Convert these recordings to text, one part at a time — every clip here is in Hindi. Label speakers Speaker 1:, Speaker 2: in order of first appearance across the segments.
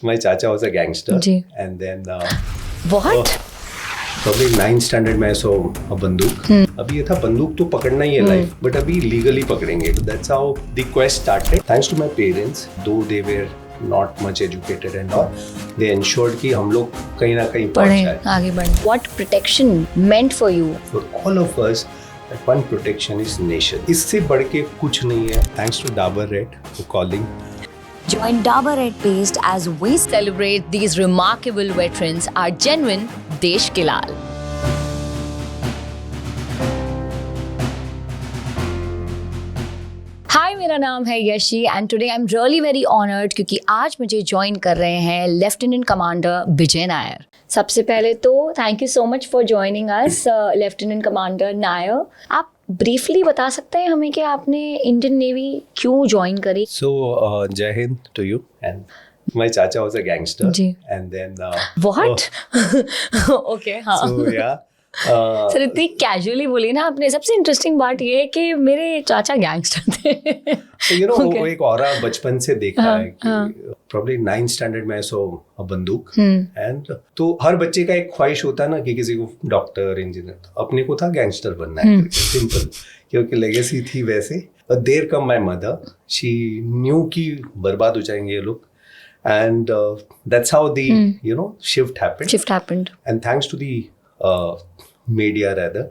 Speaker 1: My chacha was a gangster.
Speaker 2: जी.
Speaker 1: And then
Speaker 2: What?
Speaker 1: probably 9th standard में I saw a बंदूक. अभी ये था बंदूक तो पकड़ना ही है लाइफ, बट अभी लीगली पकड़ेंगे. That's how the quest started. Thanks to my parents, though they were not much educated and all, they ensured कि हम लोग कहीं ना कहीं पहुंच
Speaker 2: पढ़े
Speaker 1: जाए.
Speaker 2: आगे बढ़े. What protection meant for you?
Speaker 1: For all of us, that one protection is nation. इससे बढ़ के कुछ नहीं है. Thanks to Dabur Red for calling.
Speaker 2: Join Dabur Red Paste as we celebrate these remarkable veterans, our genuine Desh ke Lal. हाय, मेरा नाम है Yeshi and today I am really very honoured क्योंकि आज मुझे ज्वाइन कर रहे हैं लेफ्टिनेंट कमांडर विजय नायर. सबसे पहले तो thank you so much for joining us lieutenant commander Nair. आप ब्रीफली बता सकते हैं हमें कि आपने इंडियन नेवी क्यों ज्वाइन करी?
Speaker 1: So Jai Hind to you. And my chacha was a gangster.
Speaker 2: जी.
Speaker 1: And then
Speaker 2: What? ओके, हाँ.
Speaker 1: so yeah.
Speaker 2: सर इतनी कैजुअली बोली ना आपने. सबसे इंटरेस्टिंग बात ये है कि मेरे चाचा गैंगस्टर थे.
Speaker 1: So, you know,
Speaker 2: Okay.
Speaker 1: वो एक और बचपन से देखा है कि probably 9th standard में सो बंदूक. एंड तो हर बच्चे का एक ख्वाहिश होता है ना कि किसी को डॉक्टर इंजीनियर. अपने को था गैंगस्टर बनना है. सिंपल, क्योंकि लेगेसी थी वैसे. There come my mother, she knew कि बर्बाद हो जाएंगे ये लोग. And that's how the you know shift happened.
Speaker 2: Shift happened.
Speaker 1: And thanks to the media rather,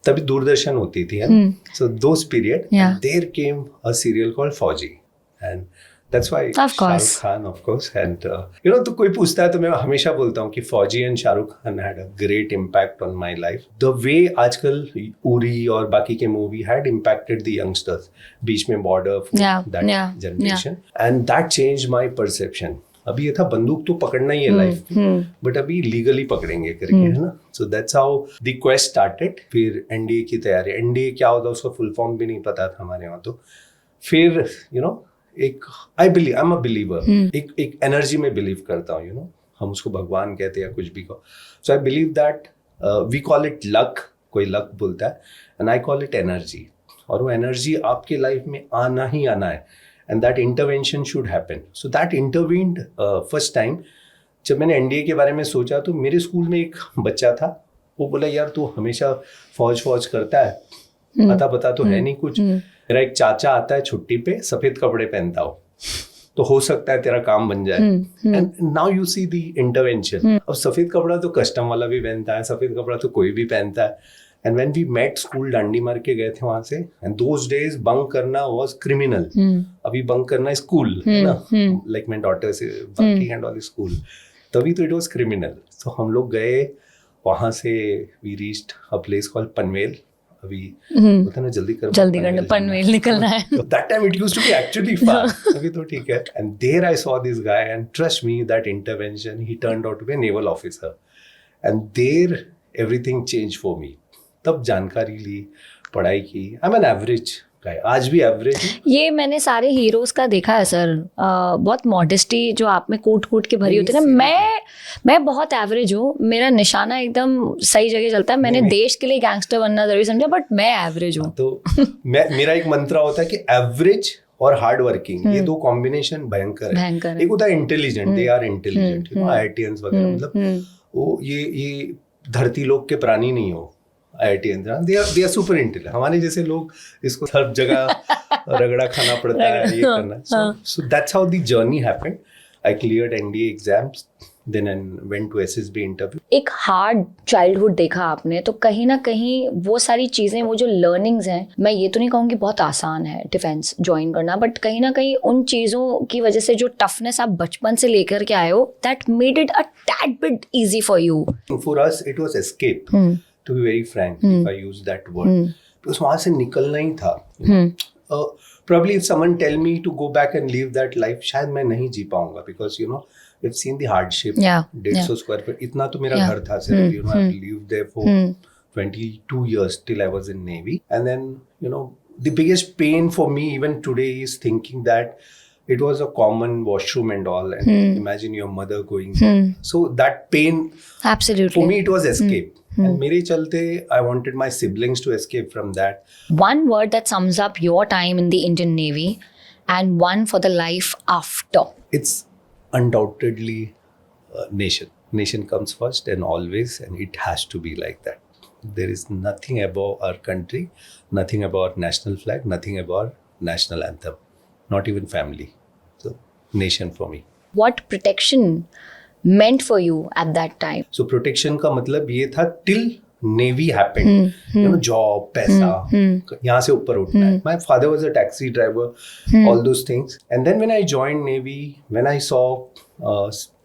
Speaker 1: तभी दूरदर्शन होती थी. So those period,
Speaker 2: Yeah.
Speaker 1: there came a serial called Fauji, and that's why
Speaker 2: Of course.
Speaker 1: Shahrukh Khan, of course, and you know, तो कोई पूछता है तो मैं हमेशा बोलता हूँ कि Fauji and Shahrukh Khan had a great impact on my life. The way आजकल उरी और बाकी के movie had impacted the youngsters, बीच में border, that generation, and that changed my perception. अभी ये था बंदूक तो पकड़ना ही है लाइफ, बट अभी लीगली पकड़ेंगे करके, है ना. So that's how the quest started. फिर एनडीए की तैयारी. एनडीए क्या होता है उसका फुल फॉर्म भी नहीं पता था हमारे वहाँ. तो फिर यू नो एक आई एम अ बिलीवर. एक एनर्जी में बिलीव करता हूँ. यू नो, हम उसको भगवान कहते हैं या कुछ भी कहो. So I believe that we call it luck. कोई लक बोलता है, and I call it energy. और वो एनर्जी आपके लाइफ में आना ही आना है. And that intervention should happen. So that intervened first time. जब मैंने एनडीए के बारे में सोचा तो मेरे स्कूल में एक बच्चा था. वो बोला, यार तू हमेशा फौज करता है, अता पता तो है नहीं कुछ. मेरा एक चाचा आता है छुट्टी पे, सफेद कपड़े पहनता हो, तो हो सकता है तेरा काम बन जाए. And now you see the intervention. अब सफेद कपड़ा तो कस्टम वाला भी पहनता है, सफेद कपड़ा तो कोई भी पहनता है. And when we met, school डांडी मार के गए थे वहां से. And those days बंक करना was criminal. अभी बंक करना स्कूल है ना. Like my daughter से bunking and all स्कूल. तभी तो it was criminal. So हम लोग गए वहां से. We reached a place called Panvel. अभी होता ना जल्दी करना,
Speaker 2: पनवेल निकलना है.
Speaker 1: That time it used to be actually far. अभी तो ठीक है. And there I saw this guy, and trust me, that intervention, he turned out to be a naval officer. And there everything changed for me. तब जानकारी ली, पढ़ाई की. आई एम एन एवरेज गाय, आज भी एवरेज.
Speaker 2: ये मैंने सारे हीरोज का देखा है सर. बहुत मॉडेस्टी जो आप में कूट के भरी होती है ना. मैं बहुत एवरेज हूँ. मेरा निशाना एकदम सही जगह चलता है. मैंने देश के लिए गैंगस्टर बनना जरूरी समझा, बट मैं एवरेज हूँ.
Speaker 1: तो मेरा एक मंत्र होता है कि एवरेज और हार्ड वर्किंग, ये दो कॉम्बिनेशन भयंकर है. एक होता है intelligent, they are intelligent, you know, IITians वगैरह. मतलब वो ये धरती लोग के प्राणी नहीं हो. IITians, they are super intelligent. हमारे जैसे लोग इसको हर जगह रगड़ा खाना पड़ता है, ये करना. So that's how the journey happened. I cleared NDA exams, then I went to SSB interview.
Speaker 2: एक हार्ड चाइल्डहुड देखा आपने, तो कहीं ना कहीं वो सारी चीजें, वो जो लर्निंग्स हैं, मैं ये तो नहीं कहूँगी बहुत आसान है डिफेंस ज्वाइन करना, बट कहीं ना कहीं उन चीजों की वजह से जो टफनेस आप बचपन से लेकर के आए हो, that made it a tad bit easy for you.
Speaker 1: For us, it was escape. To be very frank, if I use that word, because वहाँ से निकलना ही था. Probably if someone tell me to go back and live that life, शायद मैं नहीं जी पाऊंगा, because you know we've seen the hardship. 150 square feet, इतना तो मेरा घर था सिर्फ. You know, I've lived there for 22 years till I was in Navy, and then you know the biggest pain for me even today is thinking that it was a common washroom and all, and imagine your mother going. So that pain,
Speaker 2: absolutely,
Speaker 1: for me it was escape. And मेरे चलते I wanted my siblings to escape from that.
Speaker 2: One word that sums up your time in the Indian Navy and one for the life after.
Speaker 1: It's undoubtedly nation comes first and always, and it has to be like that. There is nothing above our country, nothing about national flag, nothing about national anthem, not even family. So nation for me.
Speaker 2: What protection meant for you at that time?
Speaker 1: So protection का मतलब ये था till Navy happened, you know, job, पैसा, यहाँ से ऊपर उठना है. My father was a taxi driver, all those things. And then when I joined Navy, when I saw,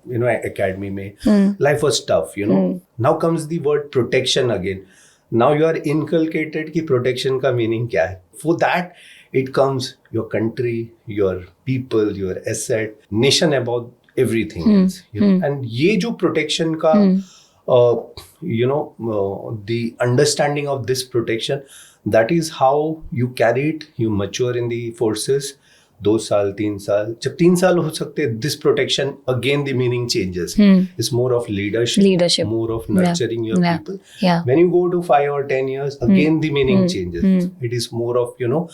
Speaker 1: you know, academy में, life was tough, you know. Now comes the word protection again. Now you are inculcated कि protection का meaning क्या है. For that, it comes your country, your people, your asset, nation above everything else. You know? And ये जो protection का you know, the understanding of this protection, that is how you carry it. You mature in the forces. 2 साल 3 साल, जब 3 साल हो सकते, this protection again the meaning changes. It's more of leadership, more of nurturing your people. When you go to 5 or 10 years, again the meaning changes. It is more of, you know,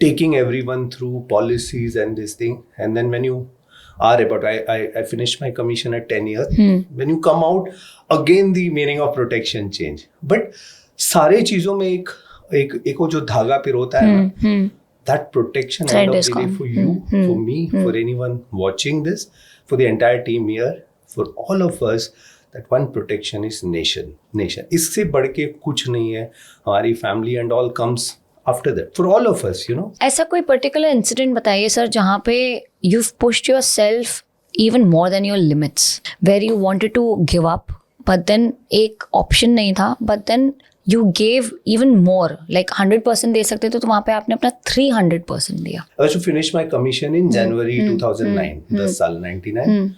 Speaker 1: taking everyone through policies and this thing. And then when you are about, I finished my commission at 10 years. When you come out, again the meaning of protection change. But सारे चीजों में एक वो जो धागा पिरोता है ना, that protection end of the day for you, for me, for anyone watching this, for the entire team here, for all of us, that one protection is nation. इससे बढ़ के कुछ नहीं है. हमारी family and all comes after that, for all of us, you know.
Speaker 2: ऐसा कोई particular incident बताइए सर जहाँ पे you've pushed yourself even more than your limits, where you wanted to give up, but then एक option नहीं था, but then you gave even more, like 100% दे सकते थे, तो वहाँ पे आपने अपना 300% दिया.
Speaker 1: I was to finish my commission in January 2009, 10 साल 99,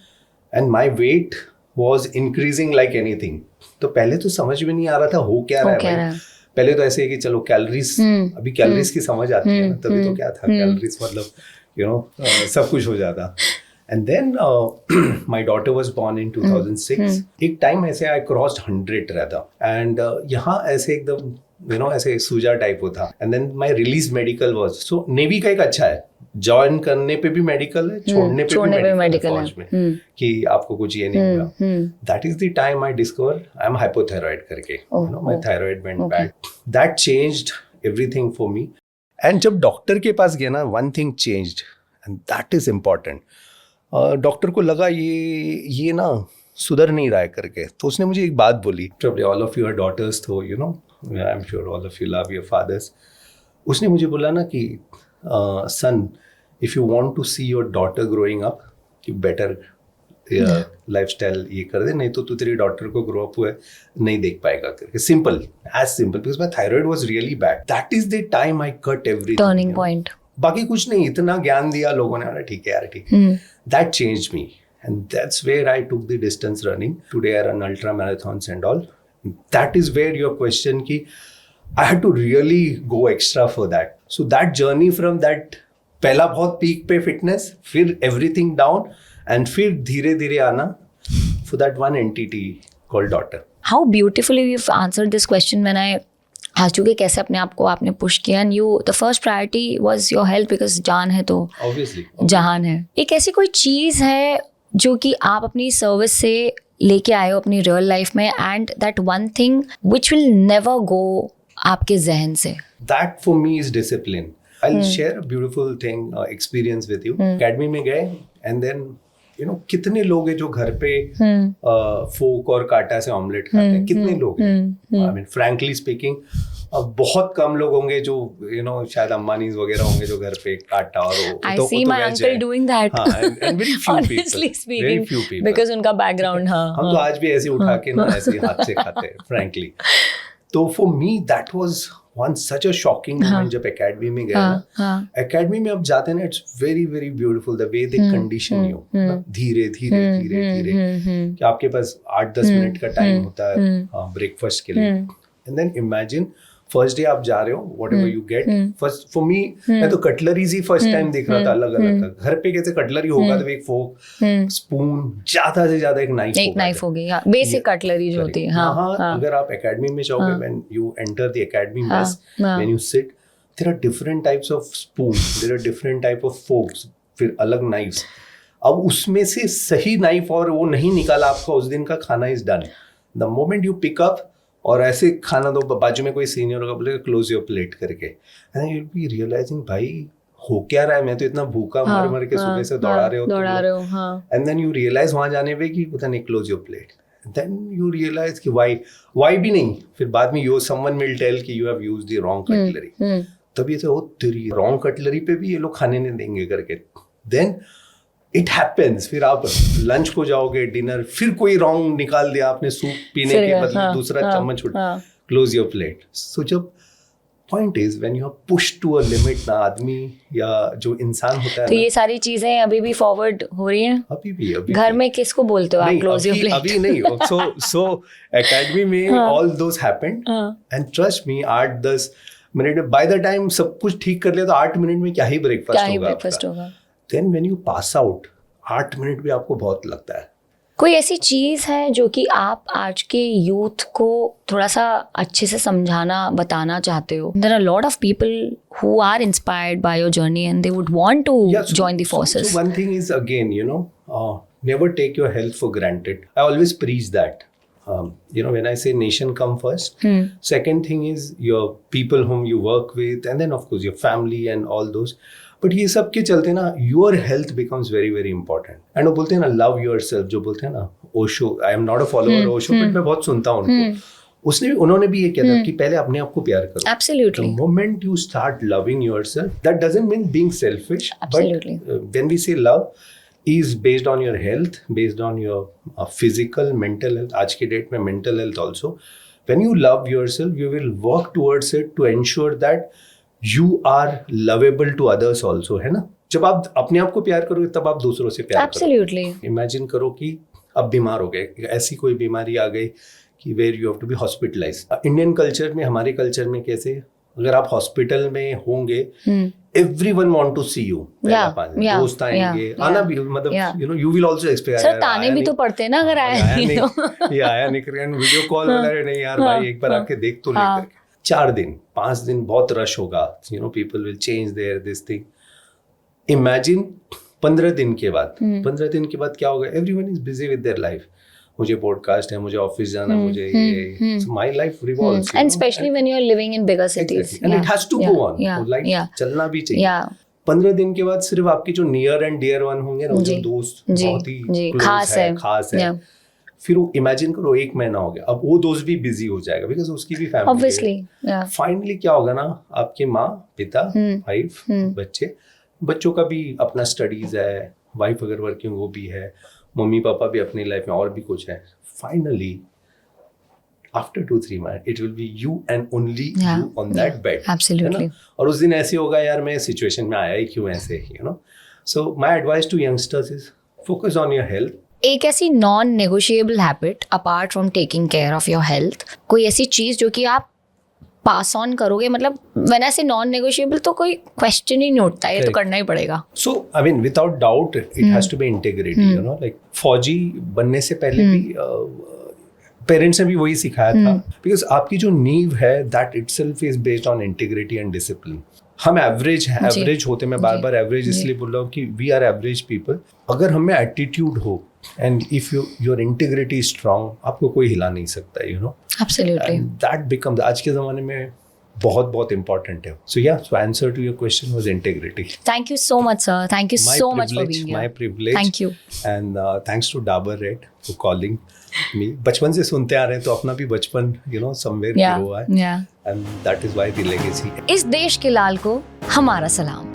Speaker 1: and my weight was increasing like anything. तो पहले तो समझ में नहीं आ रहा था हो क्या रहा है भाई. पहले तो ऐसे है कि चलो कैलोरीज, अभी कैलोरीज की समझ आती है ना, तभी तो क्या था कैलोरीज मतलब, you know, सब कुछ हो जाता. And then my daughter was born in 2006. एक टाइम ऐसे I crossed 100 रहता, and यहाँ ऐसे एकदम, you know, ऐसे सूजा टाइप होता. And then my release medical was, so Navy का एक अच्छा है, ज्वाइन करने पे भी मेडिकल है, छोड़ने पे भी मेडिकल है फौज में, कि आपको कुछ ये नहीं होगा. That is the time I discovered I am hypothyroid करके, you know, my thyroid went bad. That changed everything for me. And जब डॉक्टर के पास गया ना, one thing changed, and that is important. Doctor को लगा ये ना सुधर नहीं रहा है करके, तो उसने मुझे एक बात बोली. ऑल ऑफ योर डॉटर्स, तो you know, I am sure all of you love your fathers. उसने मुझे बोला ना कि son, if you want to see your daughter growing up, you better lifestyle ये कर दे, नहीं तो तू तेरी डॉटर को ग्रो अप हुए नहीं देख पाएगा करके. Simple, as simple, because my thyroid was really bad. That is the time I cut everything.
Speaker 2: Turning point.
Speaker 1: बाकी कुछ नहीं, इतना ज्ञान दिया लोगों ने, ठीक है यार, ठीक है. That changed me, and that's where I took the distance running. Today I run ultra marathons and all. That is where your question ki I had to really go extra for that. So that journey from that पहला बहुत peak पे fitness, फिर everything down, and फिर धीरे धीरे आना for that one entity called daughter.
Speaker 2: How beautifully you've answered this question when I asked you कि कैसे अपने आप को आपने पुश किया, and you, the first priority was your health, because जान है तो
Speaker 1: obviously
Speaker 2: जहान है. एक ऐसी कोई चीज़ है जो कि आप अपनी सर्विस से लेके आए हो अपनी रियल लाइफ में, and that one thing which will never go आपके जहन से?
Speaker 1: That for me is discipline. I'll share a beautiful thing, experience with you. Academy में गए, and then you know, कितने लोग हैं जो घर पे फोक और काटा से ऑमलेट खाते हैं, कितने लोग हैं. आई मीन फ्रैंकली स्पीकिंग, बहुत कम लोग होंगे जो, you know, शायद अम्बानीज वगैरह होंगे जो घर पे काटा और
Speaker 2: I see my uncle doing that.
Speaker 1: and very few
Speaker 2: honestly
Speaker 1: people,
Speaker 2: speaking,
Speaker 1: very few people,
Speaker 2: because उनका बैकग्राउंड.
Speaker 1: हम तो आज भी ऐसे उठा के ना ऐसे हाथ से खाते हैं, frankly. तो for me that was one such a shocking moment जब एकेडमी में गए ना. एकेडमी में अब जाते हैं ना, it's very very beautiful the way they condition you, धीरे धीरे धीरे धीरे, कि आपके पास 8-10 मिनट का टाइम होता है ब्रेकफास्ट के लिए. And then imagine first day आप जा रहे हो, whatever you get first. For me, मैं तो कटलरीज ही फर्स्ट टाइम देख रहा था अलग अलग. घर पे कैसे कटलरी होगा, तो एक फोक, स्पून, ज्यादा से ज्यादा एक नाइफ
Speaker 2: होगी, बेसिक कटलरी जो होती है.
Speaker 1: हाँ, अगर आप एकेडमी में जाओगे, when you enter the academy mess, when you sit, there are different types of spoon, there are different type of forks, फिर अलग नाइफ्स. अब उसमें से सही नाइफ और वो नहीं निकाला आपका उस दिन का खाना is done. The moment you pick up और ऐसे खाना दो, बाजू में कोई सीनियर होगा बोलेगा क्लोज योर प्लेट करके, and you will be realising भाई हो क्या रहा है, मैं तो इतना भूखा मर मर के सुबह से दौड़ा रहे हो. एंड देन यू रियलाइज वहां जाने पे कि पता नहीं close your plate. Then you realise कि वाई भी नहीं, फिर बाद में समवन विल टेल कि you have used the wrong cutlery. तभी से तेरी रॉन्ग कटलरी पे भी ये लोग खाने नहीं देंगे करके. देन इट हैपेंस, फिर आप लंच को जाओगे, डिनर, फिर कोई रॉन्ग निकाल दिया आपने, सूप पीने के बदले दूसरा चम्मच उठा, क्लोज योर प्लेट. सो जब point is when you are pushed to a limit ना, आदमी या जो इंसान होता है
Speaker 2: तो ये सारी चीजें अभी भी फॉरवर्ड हो रही हैं
Speaker 1: अभी
Speaker 2: घर में. किसको बोलते हो आप क्लोज योर प्लेट?
Speaker 1: अभी नहीं. सो एकेडमी में all those happened and trust me 8-10 minute में बाय द टाइम सब कुछ ठीक कर लिया तो 8 मिनट में क्या ही ब्रेकफास्ट होगा. Then when you pass out 8 minute भी आपको बहुत लगता है.
Speaker 2: कोई ऐसी चीज है जो कि आप आज के यूथ को थोड़ा सा अच्छे से समझाना बताना चाहते हो? There are a lot of people who are inspired by your journey and they would want to join the forces.
Speaker 1: So one thing is again, never take your health for granted. I always preach that. When I say nation come first, second thing is your people whom you work with, and then of course your family and all those. But ये सब के चलते ना your health becomes very very important. And वो बोलते हैं ना लव योर सेल्फ, जो बोलते हैं ना Osho. I am not a follower Osho, but मैं बहुत सुनता हूँ उनको. उन्होंने भी ये किया था कि पहले अपने आप को प्यार करो.
Speaker 2: Absolutely.
Speaker 1: The moment you start loving yourself, that doesn't mean being selfish, but when we say love is based on your health, based on your physical, mental health. आज की डेट में mental health also. When you love yourself, you will work towards it to ensure that you are lovable to others also, है ना. जब आप अपने आप को प्यार करोगे तब आप दूसरों से प्यार
Speaker 2: Absolutely.
Speaker 1: करोगे. इमेजिन करो कि अब बीमार हो गए, ऐसी कोई बीमारी आ गई कि where you have to be hospitalized. Indian culture में, हमारे कल्चर में कैसे, अगर आप हॉस्पिटल में होंगे everyone want to see you. दोस्त आएंगे, आना भी मतलब you will also expect.
Speaker 2: Sir ताने भी तो पड़ते हैं ना अगर आया नहीं तो.
Speaker 1: ये आया नहीं करके वीडियो कॉल वाला नहीं यार भाई एक बार आके देख तो लेकर. 4 दिन 5 दिन बहुत रश होगा. People will change their this thing. Imagine 15 दिन के बाद, 15 दिन के बाद क्या होगा? Everyone is busy with their life. मुझे पॉडकास्ट है, मुझे ऑफिस जाना, मुझे ये, my life revolves.
Speaker 2: And specially when you are living in bigger cities
Speaker 1: and it has to go on. Life चलना भी चाहिए. 15 दिन के बाद सिर्फ आपके जो नियर एंड डियर वन होंगे ना, जो दोस्त बहुत ही खास है, फिर वो इमेजिन करो 1 महीना हो गया, अब वो दोस्त भी बिजी हो जाएगा बिकॉज उसकी भी फैमिली.
Speaker 2: ऑब्वियसली
Speaker 1: फाइनली क्या होगा ना, आपके माँ पिता वाइफ बच्चे, बच्चों का भी अपना स्टडीज है, वाइफ अगर वर्किंग वो भी है, मम्मी पापा भी अपनी लाइफ में और भी कुछ है. Finally after 2-3 months it will be you and only you on that bed.
Speaker 2: Absolutely.
Speaker 1: और उस दिन ऐसे होगा यार मैं सिचुएशन में आया ही क्यों ऐसे, so my advice to youngsters is focus on your health.
Speaker 2: एक ऐसी non negotiable habit apart from taking care of your health, कोई ऐसी चीज जो कि आप पास ऑन करोगे, मतलब व्हेन आई से नॉन नेगोशिएबल तो कोई क्वेश्चन ही नहीं उठता, ये तो करना ही पड़ेगा.
Speaker 1: So I mean without doubt it has to be integrity. Like फौजी बनने से पहले भी पेरेंट्स ने भी वही सिखाया था, बिकॉज आपकी जो नींव है that itself is based on integrity and discipline. हम एवरेज होते, मैं बार बार एवरेज इसलिए बोल रहा हूँ कि वी आर एवरेज पीपल. अगर हमें एटीट्यूड हो and if your integrity is strong, आपको कोई हिला नहीं सकता.
Speaker 2: एब्सोल्युटली.
Speaker 1: दैट बिकम्स आज के जमाने में बहुत इंपॉर्टेंट है. So answer to your question was integrity.
Speaker 2: Thank you so much sir. Thank you so much for being here.
Speaker 1: My privilege.
Speaker 2: Thank you.
Speaker 1: And thanks to Dabur red for calling me. बचपन से सुनते आ रहे हैं तो अपना भी बचपन समवेयर हीरो है, and that is why the legacy.
Speaker 2: इस देश के लाल को हमारा सलाम.